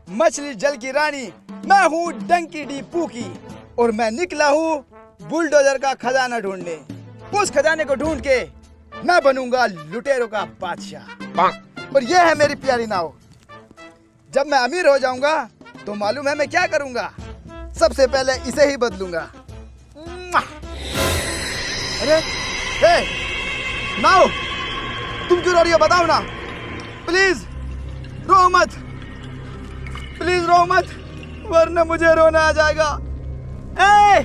मछली जल की रानी, मैं हूँ डंकी डी पूकी और मैं निकला हूँ बुलडोजर का खजाना ढूंढने। उस खजाने को ढूंढ के मैं बनूंगा लुटेरों का बादशाह। और ये है मेरी प्यारी नाव। जब मैं अमीर हो जाऊंगा तो मालूम है मैं क्या करूंगा? सबसे पहले इसे ही बदलूंगा। अरे हे नाव, तुम क्यों रो रही हो? बताओ ना। प्लीज रो मत, प्लीज रो मत, वरना मुझे रोना आ जाएगा। ए,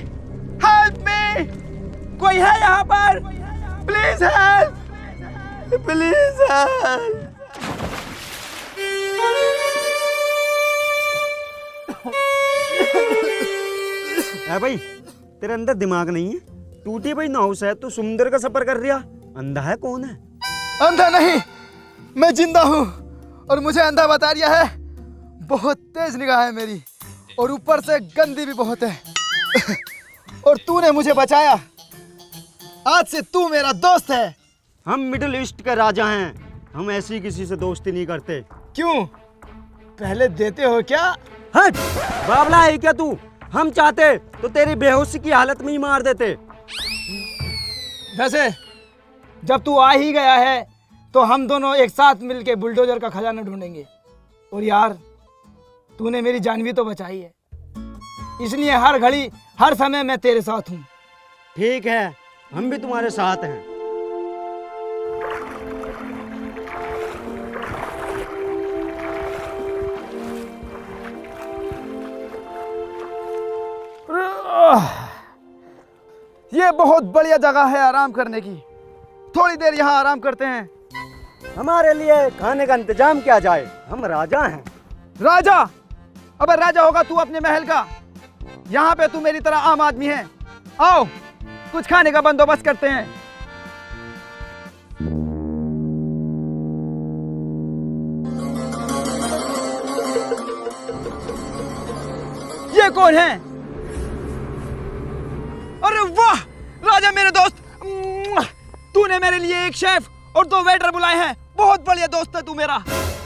हेल्प मी! कोई है यहाँ पर? Please help, please help. भाई तेरे अंदर दिमाग नहीं है? टूटी भाई नाव से तू समुद्र का सफर कर रहा, अंधा है? कौन है? अंधा नहीं, मैं जिंदा हूँ और मुझे अंधा बता रिया है। बहुत तेज निगाह है मेरी और ऊपर से गंदी भी बहुत है। और तूने मुझे बचाया। आज से तू मेरा दोस्त है। हम मिडिल ईस्ट के राजा हैं, हम ऐसी किसी से दोस्ती नहीं करते। क्यों? पहले देते हो क्या? हट, बावला है क्या तू? हम चाहते तो तेरी बेहोशी की हालत में ही मार देते। वैसे जब तू आ ही गया है तो हम दोनों एक साथ मिलके बुलडोजर का खजाना ढूंढेंगे। और यार, तूने मेरी जान भी तो बचाई है, इसलिए हर घड़ी हर समय मैं तेरे साथ हूँ। ठीक है, हम भी तुम्हारे साथ हैं। ये बहुत बढ़िया जगह है आराम करने की। थोड़ी देर यहाँ आराम करते हैं। हमारे लिए खाने का इंतजाम किया जाए, हम राजा हैं। राजा? अबे राजा होगा तू अपने महल का, यहाँ पे तू मेरी तरह आम आदमी है। आओ कुछ खाने का बंदोबस्त करते हैं। ये कौन है? अरे वाह राजा मेरे दोस्त, तूने मेरे लिए एक शेफ और 2 वेटर बुलाए हैं। बहुत बढ़िया दोस्त है तू मेरा।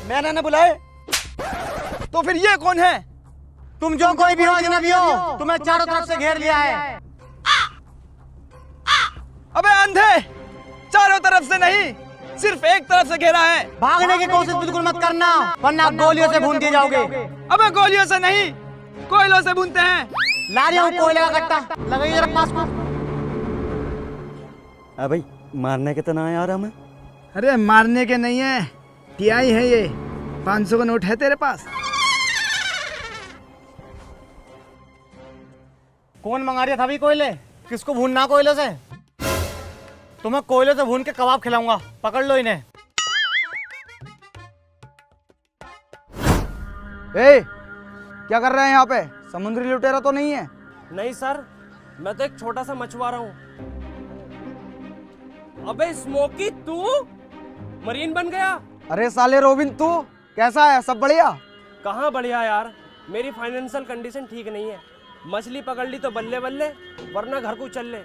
मैंने न बुलाए तो फिर ये कौन है? तुम जो कोई भी हो अजनबी हो, तुम्हें चारों तरफ से घेर लिया है। अबे अंधे, चारों तरफ से नहीं, सिर्फ एक तरफ से घेरा है। भागने की कोशिश बिल्कुल मत करना, वरना गोलियों से भून दिए जाओगे। अबे गोलियों से नहीं, कोयलों से भूनते हैं। ला रहा हूं कोयले का कट्टा, लगाइए जरा पास को। भाई मारने कितना है यार हमें? अरे मारने के नहीं है, टीआई है ये। 500 का नोट है तेरे पास? कौन मंगा रहा था अभी कोयले? किसको भूनना कोयले से? तुम्हें कोयले से भून के कबाब खिलाऊंगा, पकड़ लो इन्हें। ए, क्या कर रहे हैं यहाँ पे? समुद्री लुटेरा तो नहीं है? नहीं सर, मैं तो एक छोटा सा मछुआरा हूँ। अबे स्मोकी, तू मरीन बन गया? अरे साले रोबिन, तू कैसा है? सब बढ़िया? कहाँ बढ़िया यार, मेरी फाइनेंशियल कंडीशन ठीक नहीं है। मछली पकड़ ली तो बल्ले बल्ले, वरना घर को चल ले,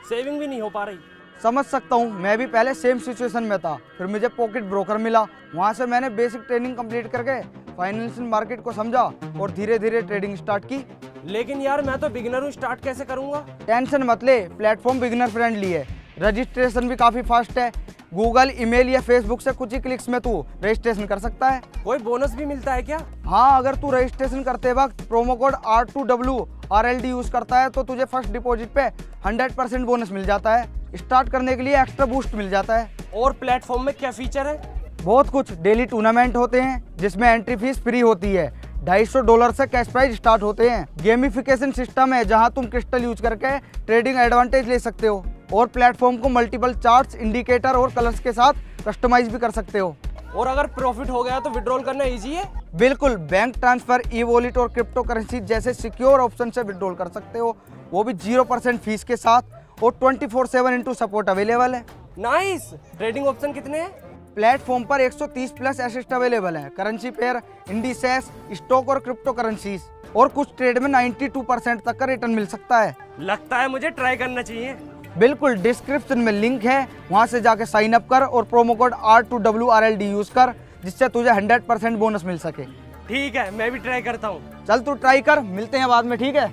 सेविंग भी नहीं हो पा रही। समझ सकता हूँ, मैं भी पहले सेम सिचुएशन में था। फिर मुझे पॉकेट ब्रोकर मिला, वहाँ से मैंने बेसिक ट्रेनिंग कंप्लीट करके फाइनेंशियल मार्केट को समझा और धीरे धीरे ट्रेडिंग स्टार्ट की। लेकिन यार मैं तो बिगिनर हूँ, स्टार्ट कैसे करूँगा? टेंशन मत ले, प्लेटफॉर्म बिगिनर फ्रेंडली है। रजिस्ट्रेशन भी काफ़ी फास्ट है। गूगल, ईमेल या फेसबुक से कुछ ही क्लिक्स में तू रजिस्ट्रेशन कर सकता है। कोई बोनस भी मिलता है क्या? हाँ, अगर तू रजिस्ट्रेशन करते वक्त प्रोमो कोड R2WRLD यूज करता है तो तुझे फर्स्ट डिपॉजिट पे 100% बोनस मिल जाता है। स्टार्ट करने के लिए एक्स्ट्रा बूस्ट मिल जाता है। और प्लेटफॉर्म में क्या फीचर है? बहुत कुछ। डेली टूर्नामेंट होते हैं जिसमें एंट्री फीस फ्री होती है। $250 से कैश प्राइज स्टार्ट होते हैं। गेमिफिकेशन सिस्टम है जहां तुम क्रिस्टल यूज करके ट्रेडिंग एडवांटेज ले सकते हो और प्लेटफॉर्म को मल्टीपल चार्ट्स, इंडिकेटर और कलर्स के साथ कस्टमाइज भी कर सकते हो। और अगर प्रॉफिट हो गया तो विड्रॉल करना इजी है? बिल्कुल, बैंक ट्रांसफर, ई वॉलेट और क्रिप्टो करेंसी जैसे सिक्योर ऑप्शन से विड्रॉल कर सकते हो, वो भी 0% फीस के साथ। और 24/7 इंटू सपोर्ट अवेलेबल है। नाइस। ट्रेडिंग ऑप्शन कितने हैं? प्लेटफॉर्म पर 130 प्लस एसेट अवेलेबल है। करेंसी पेयर, इंडिसेस, स्टॉक और क्रिप्टो करेंसीज। और कुछ ट्रेड में 92% तक का रिटर्न मिल सकता है। लगता है मुझे ट्राई करना चाहिए। बिल्कुल, डिस्क्रिप्शन में लिंक है, वहां से जाके साइन अप कर और प्रोमो कोड R2WRLD यूज कर, जिससे तुझे 100% बोनस मिल सके। ठीक है, मैं भी ट्राई करता हूँ। चल तू ट्राई कर, मिलते हैं बाद में, ठीक है?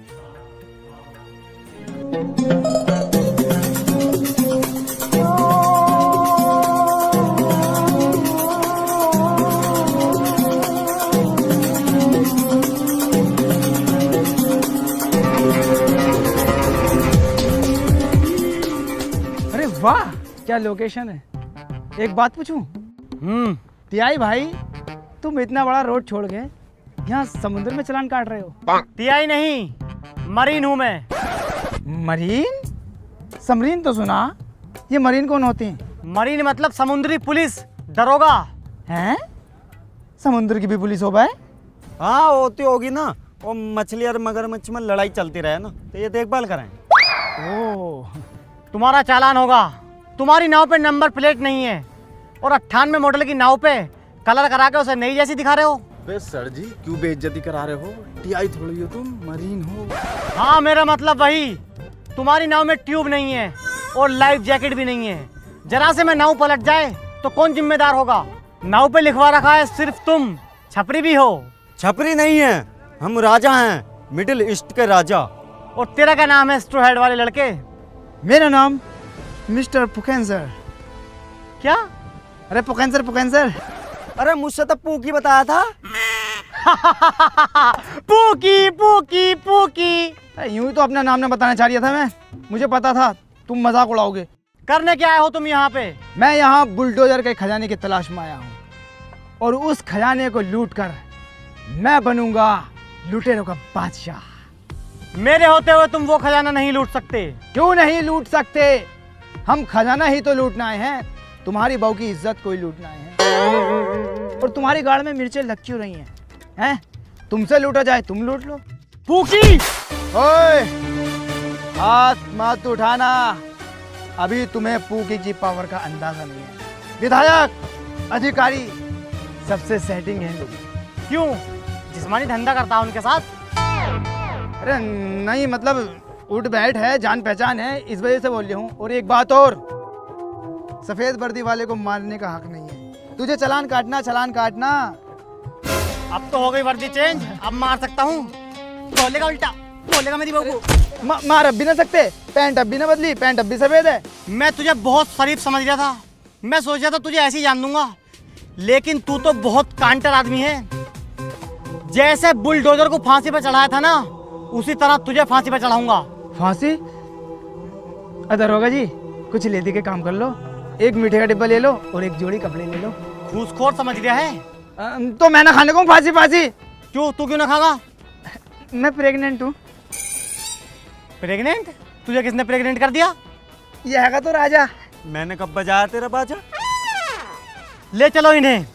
अरे वाह, क्या लोकेशन है। एक बात पूछूं? तिहाई भाई, तुम इतना बड़ा रोड छोड़ के यहाँ समुद्र में चालान काट रहे हो? टीआई नहीं, मरीन हूँ मैं। मरीन? समरीन तो सुना। ये मरीन कौन होती हैं? मरीन मतलब समुद्री पुलिस, दरोगा। हैं? समुद्र की भी पुलिस हो भाई? हाँ होती होगी ना, वो मछली और मगरमच्छ में लड़ाई चलती रहे ना, तो ये देखभाल करें। ओह, तुम्हारा चालान होगा। तुम्हारी नाव पे नंबर प्लेट नहीं है और 98 मॉडल की नाव पे कलर करा के उसे नई जैसी दिखा रहे हो। बे सर जी, क्यों बेइज्जती करा रहे हो? टीआई थोड़ी हो तुम, मरीन हो। हाँ, मेरा मतलब वही। तुम्हारी नाव में ट्यूब नहीं है और लाइफ जैकेट भी नहीं है। जरा से मैं नाव पलट जाए तो कौन जिम्मेदार होगा? नाव पे लिखवा रखा है सिर्फ तुम। छपरी भी हो। छपरी नहीं है, हम राजा हैं, मिडिल ईस्ट के राजा। और तेरा क्या नाम है स्ट्रो हेड वाले लड़के? मेरा नाम मिस्टर पुकेंसर। क्या? अरे पुकेंसर पुकेंसर। अरे मुझसे तो पूकी बताया था। Pookie pookie pookie. यूं ही तो अपना नाम न बताना चाह रहा था मैं। मुझे पता था तुम मजाक उड़ाओगे। करने क्या आए हो तुम यहाँ पे? मैं यहाँ बुलडोजर के खजाने की तलाश में आया हूँ और उस खजाने को लूट कर मैं बनूंगा लुटेरों का बादशाह। मेरे होते हुए तुम वो खजाना नहीं लूट सकते। क्यों नहीं लूट सकते? हम खजाना ही तो लूटना आए हैं, तुम्हारी बहू की इज्जत कोई लूटना आए हैं। और तुम्हारी गाड़ में मिर्चें लग क्यों रही हैं? हैं? तुमसे लूटा जाए तुम लूट लो। पूकी! ओए, हाथ मत उठाना, अभी तुम्हें पूकी की पावर का अंदाजा नहीं है। विधायक, अधिकारी, सबसे सेटिंग है मेरी। क्यों? जिस्मानी धंधा करता हूं उनके साथ? अरे नहीं, मतलब उठ बैठ है, जान पहचान है, इस वजह से बोल रही हूँ। और एक बात और, सफेद वर्दी वाले को मारने का हक नहीं है। तुझे चालान काटना, चालान काटना। अब तो हो गई वर्दी चेंज, अब मार सकता हूँ। बोलेगा उल्टा, बोलेगा मेरी बहू को। मार अब भी ना सकते, पैंट अब भी ना बदली, पैंट अब भी सफेद है। मैं तुझे बहुत शरीफ समझ रहा था। मैं सोच रहा था तुझे ऐसे ही जान दूंगा, लेकिन तू तो बहुत कांटर आदमी है। जैसे बुलडोजर को फांसी पर चढ़ाया था ना, उसी तरह तुझे फांसी पर चढ़ाऊंगा। फांसी? दरोगा जी, कुछ लेदी के काम कर लो। एक मीठे का डिब्बा ले लो और एक जोड़ी कपड़े ले लो। घूसखोर समझ रहा है? तो मैं ना खाने को फांसी फांसी। क्यों, तू क्यों ना खागा? मैं प्रेग्नेंट हूँ। प्रेग्नेंट? तुझे किसने प्रेग्नेंट कर दिया? ये हैगा तो राजा। मैंने कब बजाया तेरा बाजा? ले चलो इन्हें।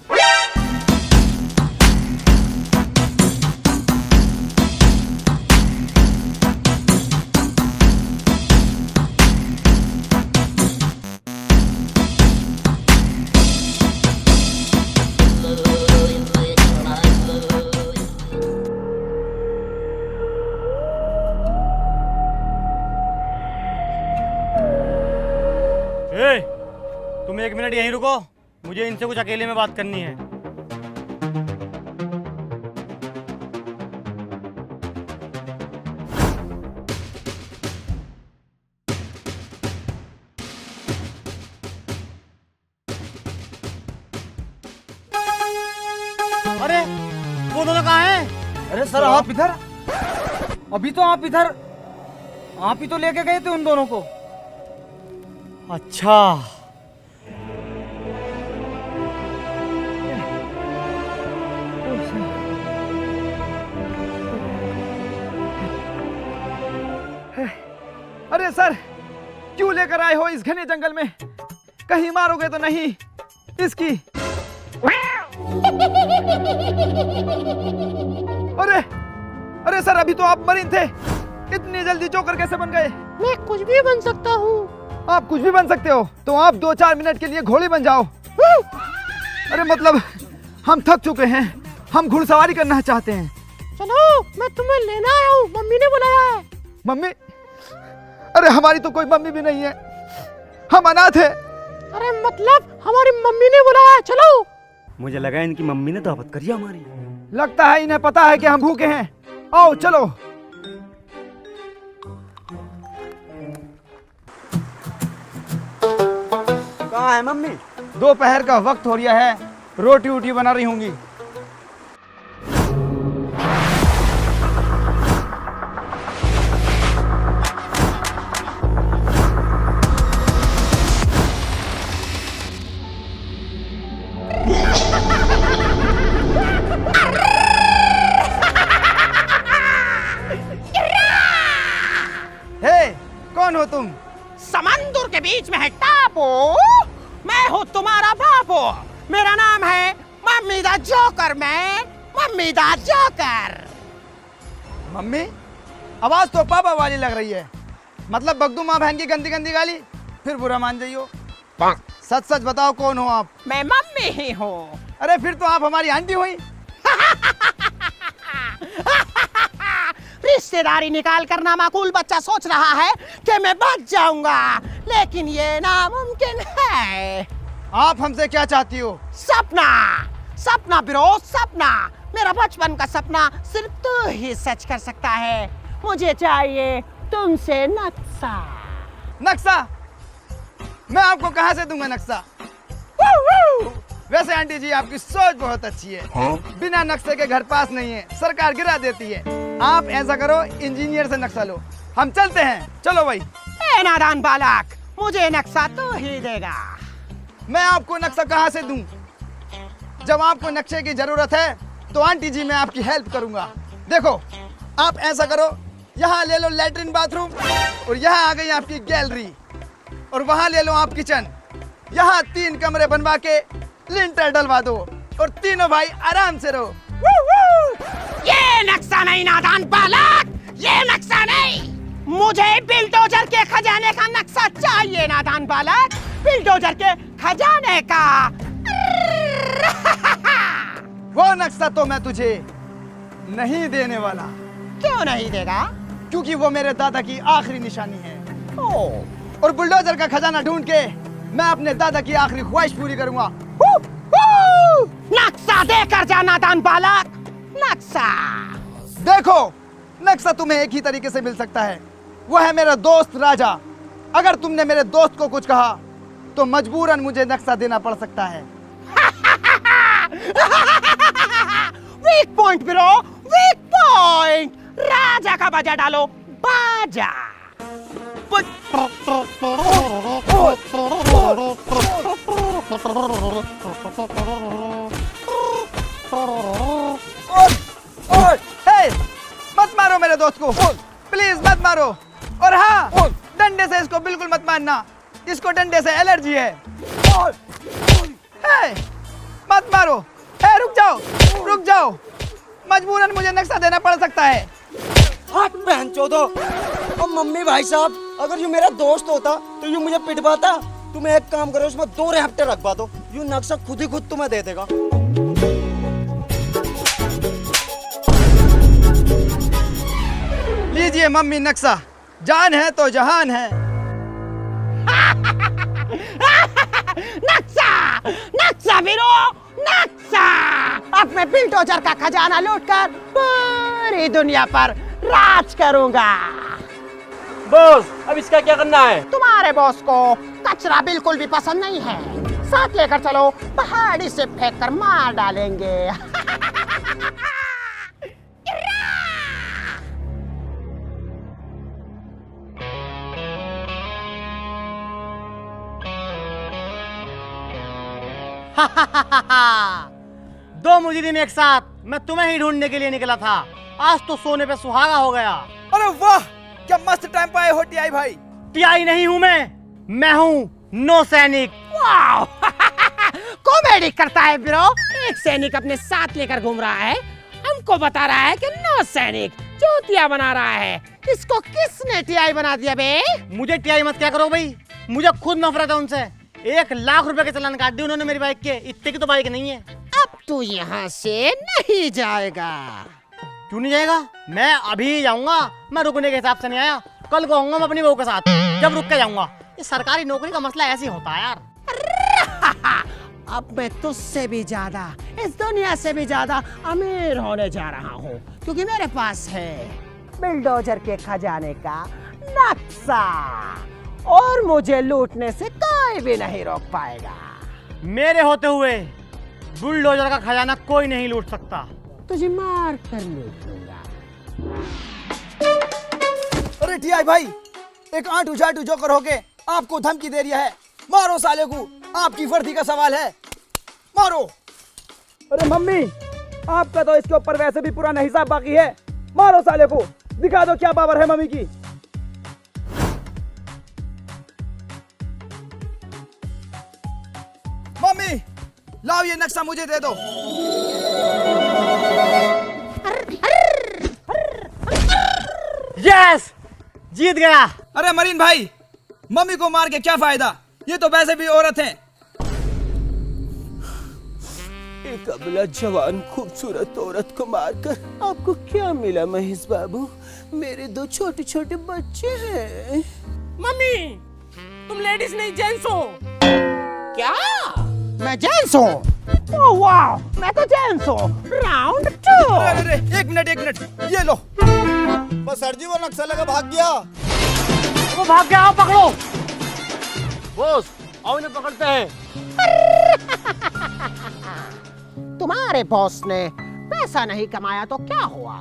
तुम 1 मिनट यहीं रुको, मुझे इनसे कुछ अकेले में बात करनी है। अरे वो दोनों कहाँ हैं? अरे सर, आप इधर? अभी तो आप इधर, आप ही तो लेके गए थे उन दोनों को। अच्छा, अरे सर, क्यों लेकर आए हो इस घने जंगल में? कहीं मारोगे तो नहीं इसकी? अरे अरे सर, अभी तो आप मरीन थे, इतनी जल्दी जोकर कैसे बन गए? मैं कुछ भी बन सकता हूँ। आप कुछ भी बन सकते हो तो आप 2-4 मिनट के लिए घोड़े बन जाओ। अरे मतलब हम थक चुके हैं, हम घुड़सवारी करना चाहते हैं। चलो, मैं तुम्हें लेना आया हूँ, मम्मी ने बुलाया है। मम्मी? अरे हमारी तो कोई मम्मी भी नहीं है, हम अनाथ हैं। अरे मतलब हमारी मम्मी ने बुलाया है, चलो। मुझे लगा इनकी मम्मी ने दावत करी हमारी। लगता है इन्हें पता है कि हम भूखे हैं। आओ चलो। कहाँ है मम्मी? दोपहर का वक्त हो गया है, रोटी वोटी बना रही होंगी। हे, कौन हो तुम? समंदर के बीच में है टापू। मैं हूँ तुम्हारा बापू। मेरा नाम है मम्मी दा जोकर। मैं मम्मी दा जोकर। मम्मी, आवाज तो पापा वाली लग रही है। मतलब बगदू माँ बहन की गंदी गंदी गाली, फिर बुरा मान जाइयो। सच सच बताओ कौन हो आप? मैं मम्मी ही हूँ। अरे फिर तो आप हमारी आंटी हुई। रिश्तेदारी निकाल कर नामाकुल बच्चा सोच रहा है कि मैं बच जाऊंगा, लेकिन ये नामुमकिन है। आप हमसे क्या चाहती हो? सपना, सपना ब्रो, सपना। मेरा बचपन का सपना सिर्फ तू ही सच कर सकता है। मुझे चाहिए तुमसे नक्शा। नक्शा? मैं आपको कहाँ से दूंगा नक्शा? वैसे आंटी जी आपकी सोच बहुत अच्छी है। बिना नक्शे के घर पास नहीं है, सरकार गिरा देती है। आप ऐसा करो, इंजीनियर से नक्शा लो। हम चलते हैं, चलो भाई। ए नादान बालक, मुझे नक्शा तू ही देगा। मैं आपको नक्शा कहाँ से दूं? जब आपको नक्शे की जरूरत है तो आंटी जी मैं आपकी हेल्प करूंगा। देखो, आप ऐसा करो, यहाँ ले लो लैट्रिन बाथरूम, और यहाँ आ गई आपकी गैलरी, और वहाँ ले लो आप किचन। यहाँ 3 कमरे बनवा के लिंटर डलवा दो, और तीनों भाई आराम से रहो। ये नक्शा नहीं नादान बालक, ये नक्शा नहीं। मुझे बिल्डोजर के खजाने का नक्शा चाहिए नादान बालक, बिल्डोजर के खजाने का। वो नक्शा तो मैं तुझे नहीं देने वाला। क्यों नहीं देगा? क्योंकि वो मेरे दादा की आखिरी निशानी है। ओह, और बुलडोजर का खजाना ढूंढ के मैं अपने दादा की आखिरी ख्वाहिश पूरी करूंगा। नक्शा देकर जा नादान बालक, नक्शा। देखो, नक्शा तुम्हें एक ही तरीके से मिल सकता है, वो है मेरा दोस्त राजा। अगर तुमने मेरे दोस्त को कुछ कहा तो मजबूरन मुझे नक्शा देना पड़ सकता है। Weak point bro, weak point. राजा का बाजा डालो, बाजा। हे, मत मारो मेरे दोस्त को, प्लीज मत मारो। और हाँ, डंडे से इसको बिल्कुल मत मारना, इसको डंडे से एलर्जी है। हे, मत मारो। हे, रुक जाओ, रुक जाओ। मजबूरन मुझे नक्शा देना पड़ सकता है। हाथ बहन चोदो। और मम्मी भाई साहब, अगर यूँ मेरा दोस्त होता तो यूँ मुझे पिटवाता। तुम एक काम करो, उसमें 2 रेफ्टर रखवा दो, यूँ नक्शा खुद ही खुद तुम्हें दे देगा। लीजिए मम्मी नक्शा, जान है तो जहान है। नक्शा, नक्शा वीरो, नक्शा। अब मैं बिल्डोजर का खजाना लूटकर पूरी दुनिया पर राज करूंगा। बॉस, अब इसका क्या करना है? तुम्हारे बॉस को कचरा बिल्कुल भी पसंद नहीं है। साथ लेकर चलो, पहाड़ी से फेंक कर मार डालेंगे। दो मुजरिम एक साथ, मैं तुम्हें ही ढूंढने के लिए निकला था। आज तो सोने पे सुहागा हो गया। अरे वाह, क्या मस्त टाइम पाए हो टीआई भाई। टीआई नहीं हूं मैं हूं नो सैनिक। वाह, कॉमेडी करता है ब्रो। एक सैनिक अपने साथ लेकर घूम रहा है, हमको बता रहा है कि नो सैनिक चूतिया बना रहा है। इसको किसने टीआई बना दिया बे? मुझे टीआई मत क्या करो भाई, मुझे खुद नफरत है उनसे। 1 लाख रुपए के चालान काट दिए उन्होंने मेरी बाइक के। इतने की तो बाइक नहीं है। अब तू यहाँ से नहीं जाएगा। क्यों नहीं जाएगा? मैं अभी जाऊंगा। मैं रुकने के हिसाब से नहीं आया। कल को आऊंगा मैं अपनी बहू के साथ, जब रुक के जाऊंगा। ये सरकारी नौकरी का मसला ऐसे ही होता है यार। अब मैं तुझसे भी ज्यादा, इस दुनिया से भी ज्यादा अमीर होने जा रहा हूँ, क्योंकि मेरे पास है बिल्डोजर के खजाने का नक्शा, और मुझे लूटने से कोई भी नहीं रोक पाएगा। मेरे होते हुए बुलडोजर का खजाना कोई नहीं लूट सकता। तुझे मार कर लूट लूंगा। अरे टीआई भाई, एक आंटू झाटू जोकर होके आपको धमकी दे रहा है, मारो साले को, आपकी वर्दी का सवाल है, मारो। अरे मम्मी, आपका तो इसके ऊपर वैसे भी पुराना हिसाब बाकी है, मारो साले को, दिखा दो क्या पावर है मम्मी की। मम्मी लाओ ये नक्शा मुझे दे दो। यस, जीत गया। अरे मरीन भाई, मम्मी को मार के क्या फायदा, ये तो वैसे भी औरत है। एक अबला जवान खूबसूरत औरत को मारकर आपको क्या मिला महेश बाबू? मेरे दो छोटे छोटे बच्चे हैं। मम्मी, तुम लेडीज नहीं जेंट्स हो क्या? मैं जेंट्स हूँ। ओह वाह, मैं तो जेंट्स हूँ। राउंड 2। अरे एक मिनट, ये लो। बस सर जी वो नक्शा लगा भाग गया। वो भाग गया, आओ पकड़ो। बॉस, आओ इन्हें पकड़ते हैं। तुम्हारे बॉस ने पैसा नहीं कमाया तो क्या हुआ,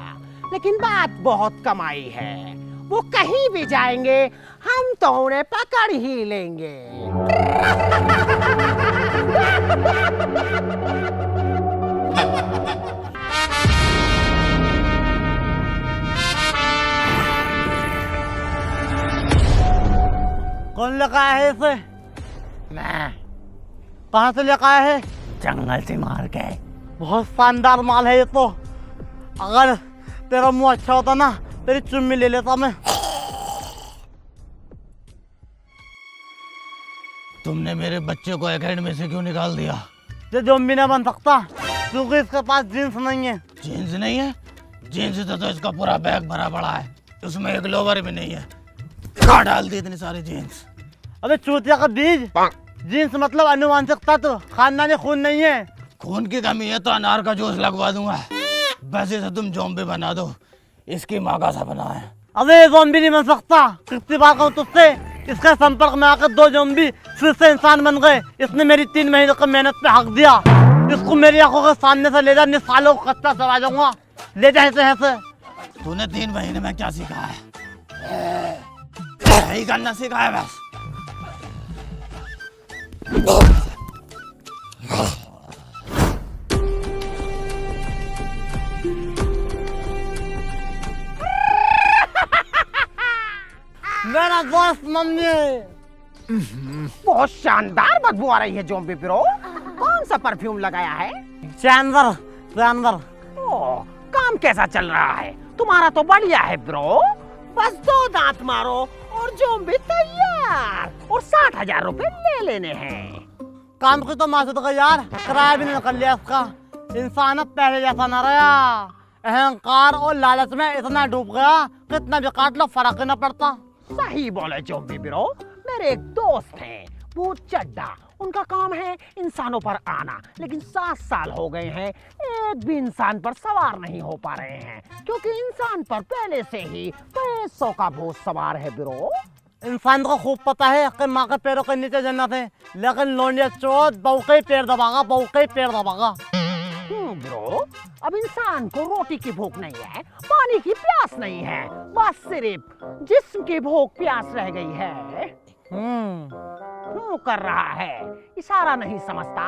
लेकिन बात बहुत कमाई है। वो कहीं भी जाएंगे, हम तो उन्हें पकड़ ही लेंगे। कौन लेकर आया है इसे? मैं। कहाँ से लेकर आया है? जंगल से मार के। बहुत शानदार माल है ये तो। अगर तेरा मुंह अच्छा होता ना, तेरी चुम्मी ले लेता मैं। तुमने मेरे बच्चे को एकेडमी से क्यों निकाल दिया? ये ज़ॉम्बी नहीं बन सकता, क्योंकि इसके पास जीन्स नहीं है। जीन्स नहीं है? जीन्स से तो इसका पूरा बैग भरा पड़ा है, उसमें एक लोवर भी नहीं है। कहाँ डाल दी इतनी सारी जीन्स? अबे चूतिया का बीज, जीन्स मतलब अनुवांशिक तत्व, खानदानी खून नहीं है। खून की कमी है तो अनार का जूस लगवा दूंगा। वैसे से तुम ज़ॉम्बी बना दो, इसकी माँ का सपना है। अबे ज़ॉम्बी नहीं बन सकता, कितनी बार कहूँ तुझसे। इसके संपर्क में आकर 2 ज़ॉम्बी फिर से इंसान बन गए। इसने मेरी 3 महीने की मेहनत पे हक दिया। इसको मेरी आंखों के सामने से ले जा, नहीं सालों को कच्चा चला जाऊंगा। ले जा ऐसे। तूने 3 महीने में क्या सीखा है? यही करना सीखा है बस। मेरा दोस्त मम्मी। बहुत शानदार बदबू आ रही है ज़ॉम्बी ब्रो। कौन सा परफ्यूम लगाया है? जानवर। ओह, काम कैसा चल रहा है? तुम्हारा तो बढ़िया है ब्रो। बस 2 दांत मारो और ज़ॉम्बी तैयार, और 60,000 रुपए ले लेने हैं। काम की तो मासूद का यार, किराया भी नहीं कर लिया इसका। इंसान अब पहले जैसा न रहा, अहंकार और लालच में इतना डूब गया, कितना भी काट लो फर्क न पड़ता। सही बोले ज़ॉम्बी ब्रो। मेरे एक दोस्त हैं, भूत चड्डा। उनका काम है इंसानों पर आना, लेकिन 7 साल हो गए हैं, एक भी इंसान पर सवार नहीं हो पा रहे हैं, क्योंकि इंसान पर पहले से ही पैसों का भूत सवार है ब्रो। इंसान को खूब पता है कि माँ के पैरों के नीचे जन्नत है, लेकिन लौंडिया चोट बहू के पैर दबागा। ब्रो, अब इंसान को रोटी की भूख नहीं है, पानी की प्यास नहीं है, बस सिर्फ जिस्म की भूख प्यास रह गई है। क्यों कर रहा है? इशारा नहीं समझता?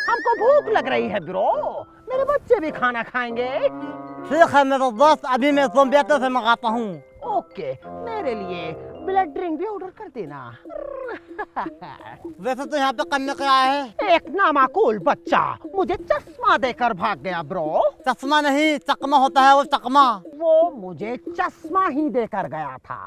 हमको भूख लग रही है ब्रो, मेरे बच्चे भी खाना खाएंगे। ठीक है मेरे दोस्त, अभी मैं ज़ोंबियातो से मंगाता हूँ। ओके, मेरे लिए ब्लड ड्रिंक भी ऑर्डर कर देना। वैसे तो यहाँ पे करने क्या है? एक नामाकूल बच्चा मुझे चश्मा देकर भाग गया ब्रो। चश्मा नहीं, चकमा होता है वो चकमा। वो मुझे चश्मा ही देकर गया था।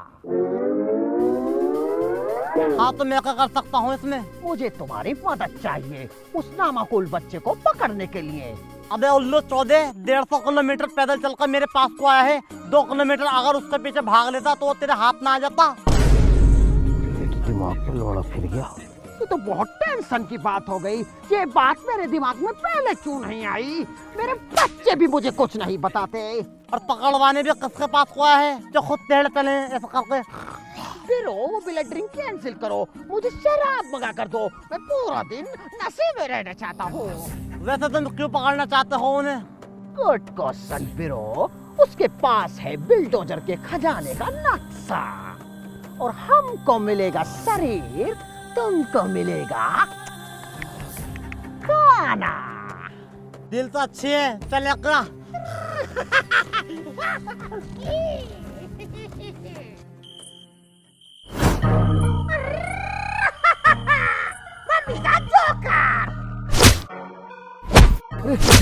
हाँ तो मैं क्या कर सकता हूँ इसमें? मुझे तुम्हारी मदद चाहिए उस नामाकूल बच्चे को पकड़ने के लिए। अबे उल्लू 150 किलोमीटर पैदल चलकर मेरे पास को आया है। 2 किलोमीटर अगर उसके पीछे भाग लेता तो वो तेरे हाथ में आ जाता। दिमाग पे लौड़ा फिर गया। ये तो बहुत टेंशन की बात हो गई। ये बात मेरे दिमाग में पहले क्यों नहीं आई? मेरे बच्चे भी मुझे कुछ नहीं बताते। और पकड़वाने भी किसके पास हुआ है जो खुद टेढ़ चले ऐसा करके? फिर वो बियर ड्रिंक कैंसिल करो, मुझे शराब मंगा कर दो, मैं पूरा दिन नशे में रहना चाहता हूँ। वैसे तुम क्यों पकड़ना चाहते हो उन्हें? Good question bro. उसके पास है बिल्डोजर के खजाने का नक्शा, और हमको मिलेगा शरीर, तुमको मिलेगा खाना। दिल तो अच्छी है, चल एकरा। मम्मी का जोकर।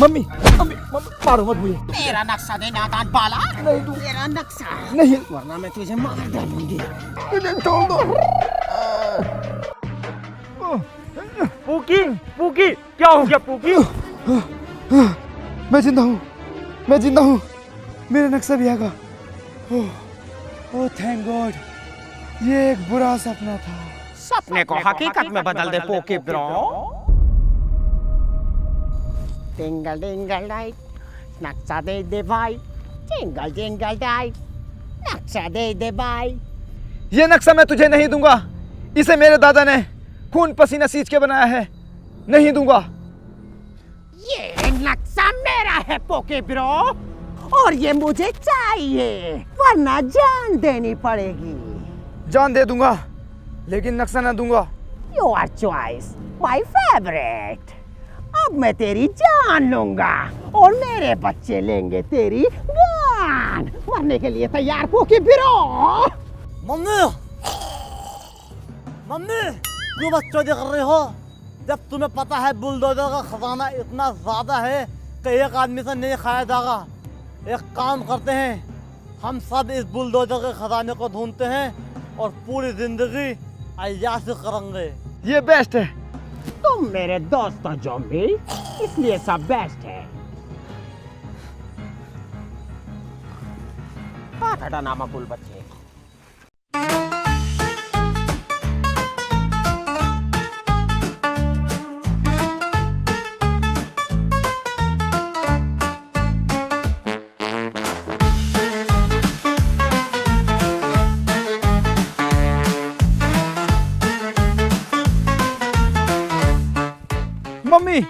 मम्मी मम्मी मम्मी मारो मत मुझे। मेरा नक्शा दे नादान बाला। नहीं तू मेरा नक्शा नहीं, वरना मैं तुझे मार डालूंगी। मुझे छोड़ दो। पूकी पूकी क्या हो गया पूकी? मैं जिंदा हूँ, मैं जिंदा हूँ। मेरा नक्शा भी आएगा। ओह थैंक गॉड, ये एक बुरा सपना था। सपने को हकीकत में बदल दे पोके ब्रो। टिंगल टिंगल लाइट, नक्शा दे दे भाई। टिंगल टिंगल लाइट, नक्शा दे दे भाई। ये नक्शा मैं तुझे नहीं दूंगा। इसे मेरे दादा ने खून पसीना सींच के बनाया है, नहीं दूंगा। ये नक्शा मेरा है पोके ब्रो, और ये मुझे चाहिए, वरना जान देनी पड़ेगी। जान दे दूंगा, लेकिन नक्शा ना दूंगा। Your choice, my favourite. अब मैं तेरी जान लूंगा और मेरे बच्चे लेंगे तेरी जान। मरने के लिए तैयार पोके ब्रो। मम्मी मम्मी क्यों बच्चों देख रहे हो? जब तुम्हें पता है बुलडोजर का खजाना इतना ज्यादा है कि एक आदमी से नहीं खाया जाएगा। एक काम करते हैं, हम सब इस बुलडोजर के खजाने को ढूंढते हैं और पूरी जिंदगी अय्याशी करेंगे। ये बेस्ट है। तुम मेरे दोस्त हो ज़ॉम्बी, इसलिए सब बेस्ट है। हाथ हटा नामाकुल बच्चे। मम्मी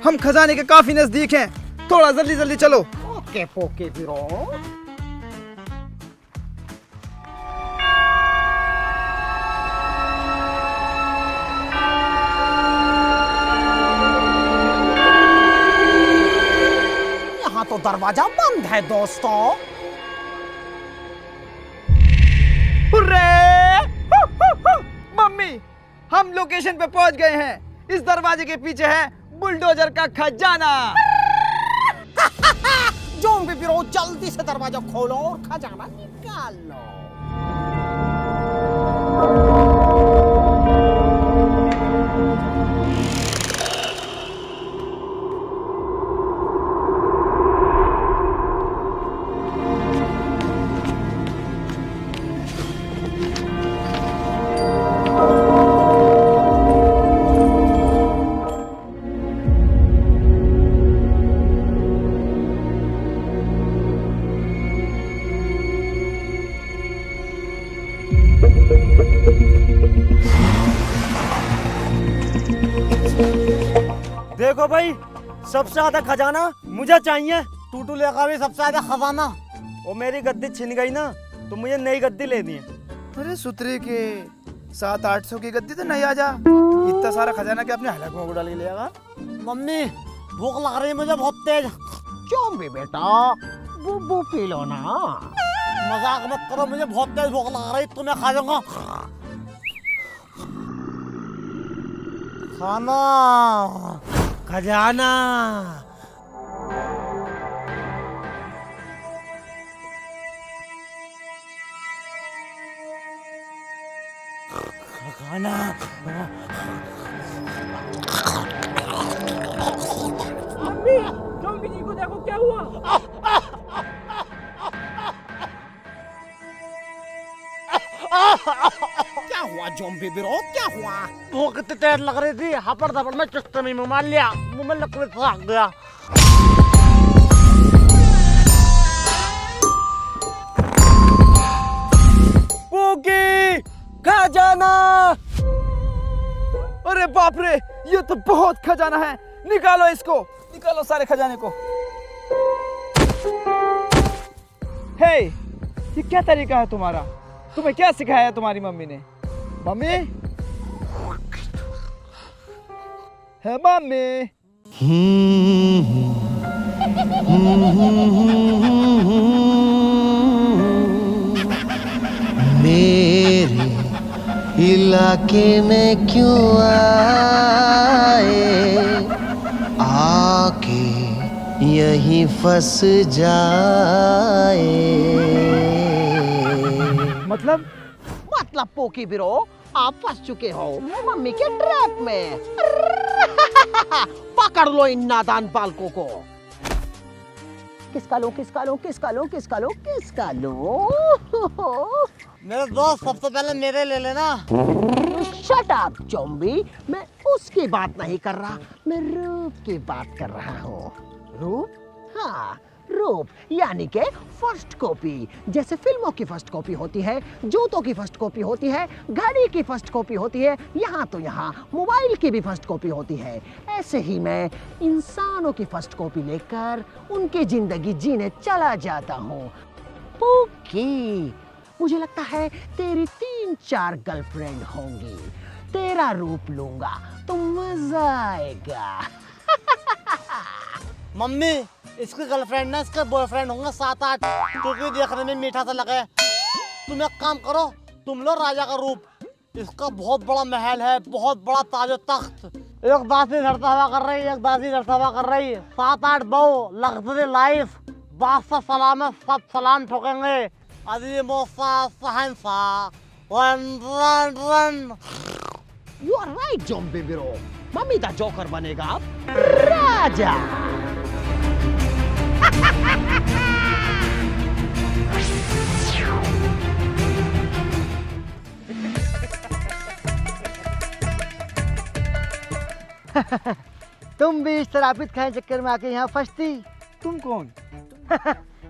हम खजाने के काफी नजदीक हैं, थोड़ा जल्दी जल्दी चलो। ओके पोके ब्रो। यहाँ तो दरवाजा बंद है दोस्तों। हुर्रे! मम्मी हम लोकेशन पे पहुंच गए हैं। इस दरवाजे के पीछे है बुलडोजर का खजाना। ज़ॉम्बी ब्रो जल्दी से दरवाजा खोलो और खजाना निकाल लो। देखो भाई, सबसे ज्यादा खजाना मुझे चाहिए। टूटू लेगा भी सबसे ज्यादा खजाना। वो मेरी गद्दी छिन गई ना, तो मुझे नई गद्दी लेनी है। अरे सुतरे के 700-800 की गद्दी तो नहीं आ जा। इतना सारा खजाना के अपने हलक में डाल के ले आएगा। मम्मी भूख लग रही है मुझे बहुत तेज। ज़ॉम्बी बेटा बुब्बू पी लो ना। मजाक मत करो, मुझे बहुत तेज भूख लग रही, तुम्हें खा जाऊंगा। खाना खजाना। खाना ज़ॉम्बी जी को देखो क्या हुआ। क्या हुआ हुआ ज़ॉम्बी ब्रो, क्या हुआ? वो कितनी तेज लग रही थी, हपड़ धपड़ में चुस्त में मुंह मार लिया, मुंह में लकड़ी फंस गया। पोकी खजाना! अरे बाप रे, ये तो बहुत खजाना है। निकालो इसको, निकालो सारे खजाने को। हे, ये क्या तरीका है तुम्हारा? तुम्हें क्या सिखाया है तुम्हारी मम्मी ने? मम्मी? है मम्मी? मेरे इलाके में क्यों आए, आके यहीं फंस जाए। मतलब पोकी ब्रो, आप फंस चुके हो मम्मी के ट्रैप में। पकड़ लो इन नादान बालकों को। किसका लो, किसका लो, किसका लो, किसका लो, किसका लो? मेरे दोस्त, सबसे पहले मेरे ले लेना। शट अप ज़ॉम्बी, मैं उसकी बात नहीं कर रहा, मैं रूप की बात कर रहा हूँ। रूप? हाँ, रूप यानी के फर्स्ट कॉपी। जैसे फिल्मों की फर्स्ट कॉपी होती है, जूतों की फर्स्ट कॉपी होती है, घड़ी की फर्स्ट कॉपी होती है, यहाँ तो यहाँ मोबाइल की भी फर्स्ट कॉपी होती है। ऐसे ही मैं इंसानों की फर्स्ट कॉपी लेकर उनकी जिंदगी जीने चला जाता हूँ। पोकी, मुझे लगता है तेरी 3-4 गर्लफ्रेंड होंगी। तेरा रूप लूंगा तो मजा आएगा। मम्मी, इसकी गर्लफ्रेंड ना इसके बॉयफ्रेंड होंगे 7-8, क्योंकि देखने में मीठा सा लगे। तुम एक काम करो, तुम लो राजा का रूप। इसका बहुत बड़ा महल है, बहुत बड़ा ताजो तख्त। एक दासी धरता हुआ कर रही है, एक दासी धरता हुआ कर रही है, 7-8 बहू, लग्जरी लाइफ, बादशाह सलाम है, सब सलाम ठोकेंगे। अजीमोसा सहनसा, run run. You are right, zombie bro. Mummy दा जोकर बनेगा अब राजा। तुम भी इस शराबित खाने चक्कर में आके यहाँ फंसती। तुम कौन?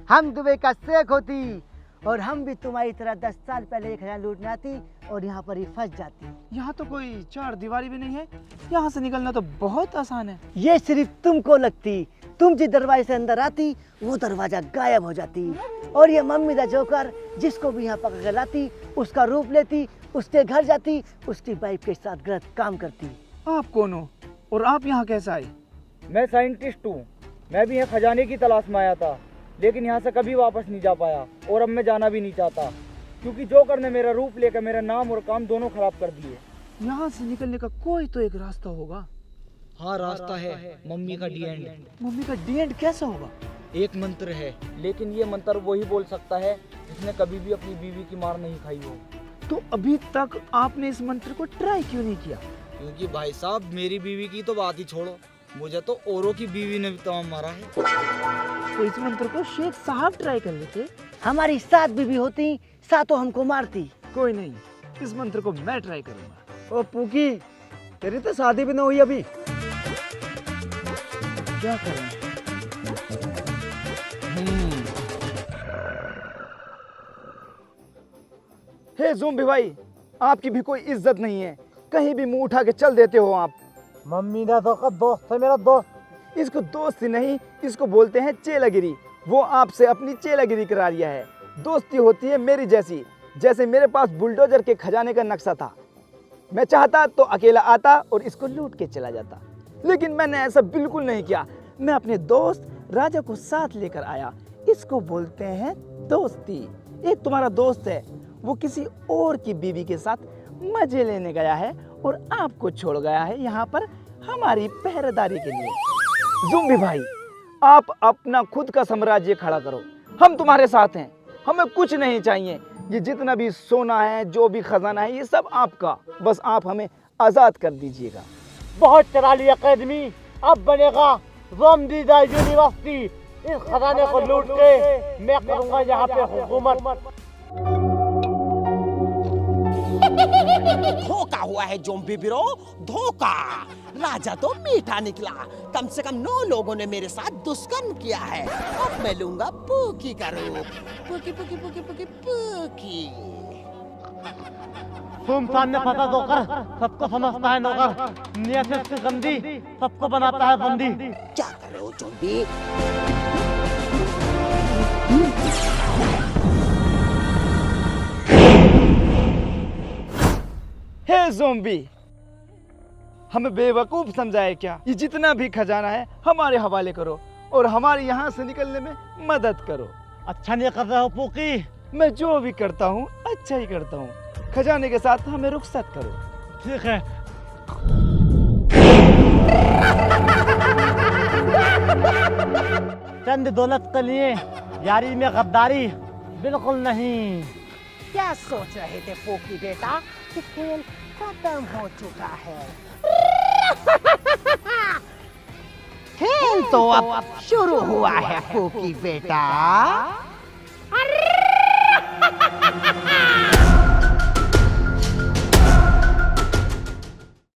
हम दुबई का शेख होती और हम भी तुम्हारी तरह 10 साल पहले 1000 लूटने आती और यहाँ पर ही फंस जाती। यहाँ तो कोई 4 दीवारी भी नहीं है, यहाँ से निकलना तो बहुत आसान है। ये सिर्फ तुमको लगती। तुम जिस दरवाजे से अंदर आती वो दरवाजा गायब हो जाती और ये मम्मी दा जोकर जिसको भी यहाँ पकड़ कर लाती, उसका रूप लेती, उसके घर जाती, उसकी वाइफ के साथ गलत काम करती। आप कौन हो और आप यहाँ कैसे आए? मैं साइंटिस्ट हूँ। मैं भी यहाँ खजाने की तलाश में आया था, लेकिन यहाँ से कभी वापस नहीं जा पाया और अब मैं जाना भी नहीं चाहता, क्योंकि जोकर ने मेरा रूप लेकर मेरा नाम और काम दोनों खराब कर दिए। यहाँ से निकलने का कोई तो एक रास्ता होगा। हाँ, रास्ता है, मम्मी का डी एंड। मम्मी का डी एंड कैसे होगा? एक मंत्र है, लेकिन ये मंत्र वही बोल सकता है जिसने कभी भी अपनी बीवी की मार नहीं खाई हो। तो अभी तक आपने इस मंत्र को ट्राई क्यों नहीं किया? क्योंकि भाई साहब, मेरी बीवी की तो बात ही छोड़ो, मुझे तो औरों की बीवी ने भी तमाम मारा है। तो इस मंत्र को शेख साहब ट्राई कर लेते। हमारी 7 बीवी होती, 7 हमको मारती। कोई नहीं, इस मंत्र को मैं ट्राई करूंगा। ओ पूकी, तेरी तो शादी भी ना हुई अभी। क्या करें? हे ज़ॉम्बी भाई, आपकी भी कोई इज्जत नहीं है, कहीं भी मुंह उठा के चल देते हो आप। मम्मी दा जोकर दोस्त है मेरा दोस्त। इसको दोस्ती नहीं, इसको बोलते हैं चेलागिरी। वो आपसे अपनी चेलागिरी करा लिया है। दोस्ती होती है मेरी जैसी, जैसे मेरे पास बुलडोजर के खजाने का नक्शा था। मैं चाहता तो अकेला आता और इसको लूट के चला जाता, लेकिन मैंने ऐसा बिल्कुल नहीं किया। मैं अपने दोस्त राजा को साथ लेकर आया। इसको बोलते हैं दोस्ती। एक तुम्हारा दोस्त है, वो किसी और की बीवी के साथ मजे लेने गया है और आपको छोड़ गया है यहाँ पर हमारी पहरेदारी के लिए। ज़ॉम्बी भाई, आप अपना खुद का साम्राज्य खड़ा करो, हम तुम्हारे साथ हैं। हमें कुछ नहीं चाहिए, ये जितना भी सोना है, जो भी खजाना है, ये सब आपका। बस आप हमें आज़ाद कर दीजिएगा। बहुत चला लिया अकेडमी, अब बनेगा ज़ॉम्बी दा यूनिवर्सिटी। इस खजाने को लूट के मैं करूंगा यहाँ पे हुकूमत। धोखा हुआ है ज़ॉम्बी ब्रो, धोखा। राजा तो मीठा निकला, कम से कम 9 लोगों ने मेरे साथ दुष्कर्म किया है। अब मैं लूंगा पूकी का रूप, pookie pookie pookie pookie pookie. तुम सामने फंसा धोकर सबको समझता है नौकर, नियत से उसकी गंदी सबको बनाता है बंदी। क्या करो ज़ॉम्बी? हे ज़ॉम्बी, हमें बेवकूफ समझाए क्या? ये जितना भी खजाना है हमारे हवाले करो और हमारे यहाँ से निकलने में मदद करो। अच्छा नहीं कर रहे हो पूकी? मैं जो भी करता हूँ अच्छा ही करता हूँ। खजाने के साथ हमें रुखसत करो। ठीक है। चंद दौलत के लिए यारी में गद्दारी बिल्कुल नहीं। क्या सोच रहे थे पोकी बेटा कि खेल खत्म हो चुका है? खेल तो अब शुरू हुआ है पोकी बेटा।